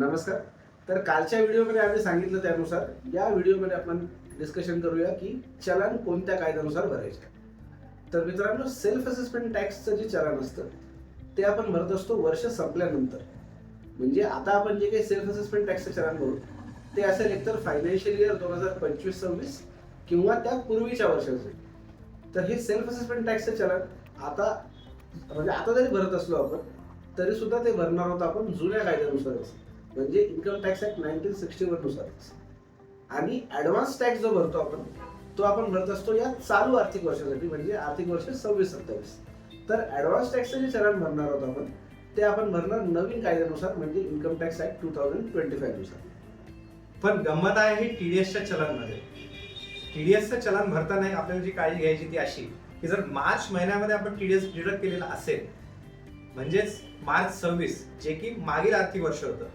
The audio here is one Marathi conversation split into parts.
नमस्कार. तर कालच्या व्हिडिओमध्ये आम्ही सांगितलं त्यानुसार या व्हिडिओमध्ये आपण डिस्कशन करूया की चलन कोणत्या कायद्यानुसार भरायचे. तर मित्रांनो, सेल्फ असेसमेंट टॅक्सचं जे चलन असतं ते आपण भरत असतो वर्ष संपल्यानंतर. म्हणजे आता आपण जे काही सेल्फ असेसमेंट टॅक्सचं चलन भरू ते असेल एकतर फायनान्शियल इयर 2025-26 किंवा त्या पूर्वीच्या वर्षाचे. तर हे सेल्फ असेसमेंट टॅक्सचं चलन आता जरी भरत असलो आपण तरी सुद्धा ते भरणार आहोत आपण जुन्या कायद्यानुसारच, म्हणजे इन्कम टॅक्स ऍक्ट 1961 नुसारच. आणि ऍडव्हान्स टॅक्स जो भरतो आपण तो आपण भरत असतो या चालू आर्थिक वर्षासाठी, म्हणजे आर्थिक वर्ष 26-27. तर ऍडव्हान्स टॅक्सचं जे चलन भरणार आहोत आपण ते आपण भरणार नवीन कायद्यानुसार, म्हणजे इन्कम टॅक्स ऍक्ट 2025 नुसार. पण गंमत आहे ही टीडीएसच्या चलनमध्ये. टीडीएसचं चलन भरताना आपल्याला जी काळजी घ्यायची ती अशी की जर मार्च महिन्यामध्ये आपण टीडीएस डिडक्ट केलेला असेल, म्हणजेच मार्च 26 जे की मागील आर्थिक वर्ष होतं,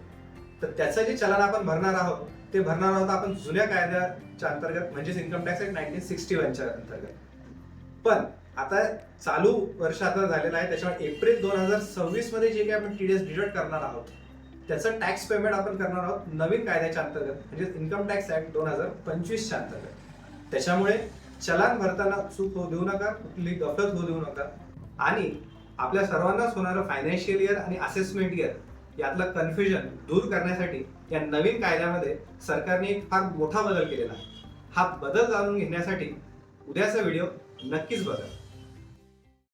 तर त्याचं जे चलन आपण भरणार आहोत ते भरणार आहोत आपण जुन्या कायद्याच्या अंतर्गत, म्हणजेच इन्कम टॅक्स ऍक्ट 1961च्या अंतर्गत. पण आता चालू वर्ष आता झालेलं आहे, त्याच्यामुळे एप्रिल 2026 मध्ये जे काही आपण टीडीएस डिडक्ट करणार आहोत त्याचं टॅक्स पेमेंट आपण करणार आहोत नवीन कायद्याच्या अंतर्गत, म्हणजे इन्कम टॅक्स ऍक्ट 2025च्या अंतर्गत. त्याच्यामुळे चलन भरताना चूक होऊ देऊ नका, कुठली गफलत होऊ देऊ नका. आणि आपल्या सर्वांनाच होणारं फायनान्शियल इयर आणि असेसमेंट इयर यातलं कन्फ्युजन दूर करण्यासाठी या नवीन कायद्यामध्ये सरकारने एक फार मोठा बदल केलेला आहे. हा बदल जाणून घेण्यासाठी उद्याचा व्हिडिओ नक्कीच बघा.